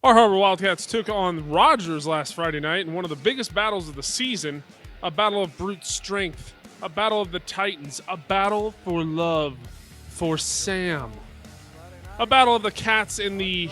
Our Har-Ber Wildcats took on Rogers last Friday night in one of the biggest battles of the season, a battle of brute strength, a battle of the Titans, a battle for love for Sam, a battle of the Cats and the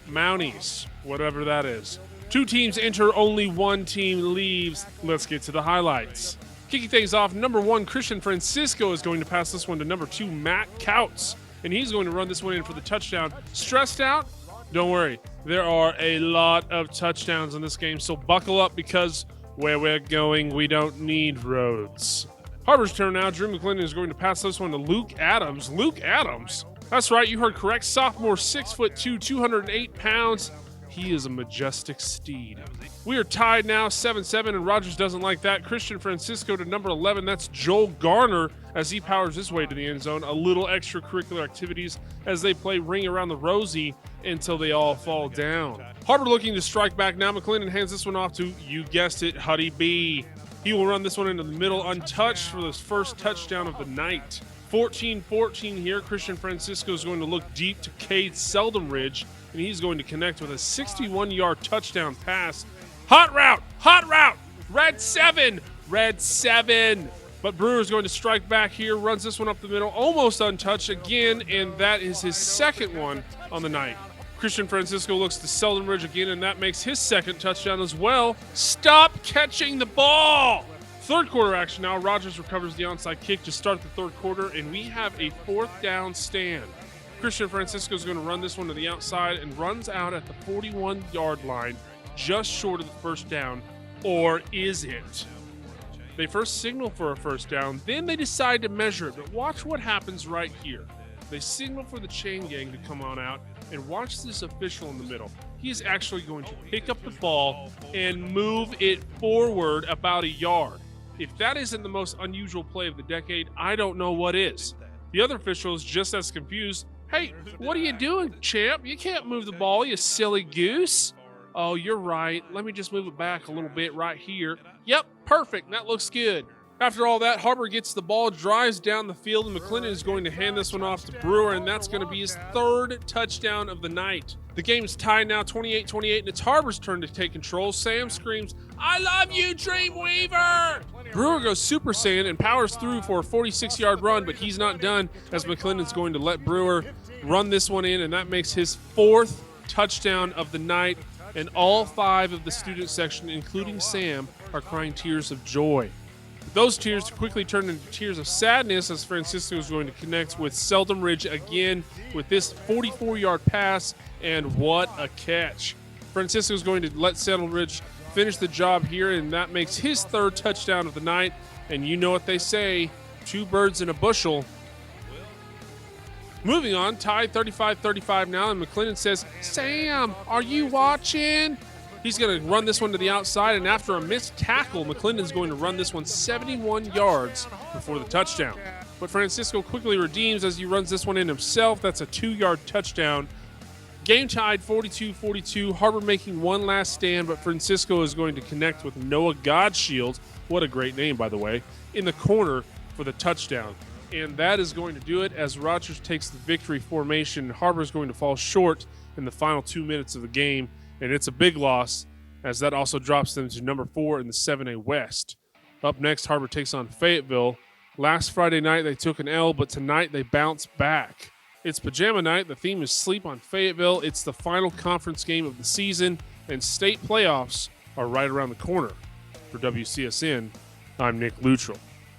Mounties, whatever that is. Two teams enter, only one team leaves. Let's get to the highlights. Kicking things off, number 1, Christian Francisco is going to pass this one to number 2, Matt Couts, and he's going to run this one in for the touchdown. Stressed out? Don't worry. There are a lot of touchdowns in this game, so buckle up because where we're going, we don't need roads. Har-Ber's turn now. Drew McClendon is going to pass this one to Luke Adams. Luke Adams? That's right, you heard correct. Sophomore, 6'2", 208 pounds. He is a majestic steed. We are tied now, 7-7, and Rogers doesn't like that. Christian Francisco to number 11. That's Joel Garner as he powers his way to the end zone. A little extracurricular activities as they play Ring Around the Rosie until they all fall down. Har-Ber looking to strike back now. McClendon hands this one off to, you guessed it, Huddy B. He will run this one into the middle untouched for his first touchdown of the night. 14-14 here. Christian Francisco is going to look deep to Cade Seldom-Ridge, and he's going to connect with a 61-yard touchdown pass. Hot route, red 7. But Brewer's going to strike back here, runs this one up the middle, almost untouched again, and that is his second one on the night. Christian Francisco looks to Seldom-Ridge again, and that makes his second touchdown as well. Stop catching the ball! Third quarter action now. Rogers recovers the onside kick to start the third quarter, and we have a 4th down stand. Christian Francisco is going to run this one to the outside and runs out at the 41-yard line, just short of the first down. Or is it? They first signal for a first down, then they decide to measure it. But watch what happens right here. They signal for the chain gang to come on out, and watch this official in the middle. He is actually going to pick up the ball and move it forward about a yard. If that isn't the most unusual play of the decade, I don't know what is. The other official is just as confused. Hey, what are you doing, champ? You can't move the ball, you silly goose. Oh, you're right. Let me just move it back a little bit right here. Yep, perfect. That looks good. After all that, Har-Ber gets the ball, drives down the field, and McClendon is going to hand this one off to Brewer, and that's going to be his 3rd touchdown of the night. The game's tied now, 28-28, and it's Har-Ber's turn to take control. Sam screams, "I love you, Dreamweaver!" Brewer goes Super Saiyan and powers through for a 46-yard run, but he's not done as McClendon's going to let Brewer run this one in, and that makes his 4th touchdown of the night, and all 5 of the student section, including Sam, are crying tears of joy. Those tears quickly turn into tears of sadness as Francisco is going to connect with Seldom-Ridge again with this 44-yard pass, and what a catch. Francisco is going to let Seldom-Ridge finish the job here, and that makes his 3rd touchdown of the night. And you know what they say, 2 birds in a bushel. Moving on, tied 35-35 now, and McClendon says, "Sam, are you watching?" He's going to run this one to the outside, and after a missed tackle, McClendon's going to run this one 71 yards before the touchdown. But Francisco quickly redeems as he runs this one in himself. That's a 2-yard touchdown. Game tied 42-42. Har-Ber making one last stand, but Francisco is going to connect with Noah Godshield. What a great name, by the way, in the corner for the touchdown. And that is going to do it as Rogers takes the victory formation. Har-Ber is going to fall short in the final 2 minutes of the game, and it's a big loss as that also drops them to number 4 in the 7A West. Up next, Har-Ber takes on Fayetteville. Last Friday night, they took an L, but tonight they bounce back. It's pajama night. The theme is sleep on Fayetteville. It's the final conference game of the season, and state playoffs are right around the corner. For WCSN, I'm Nick Luttrell.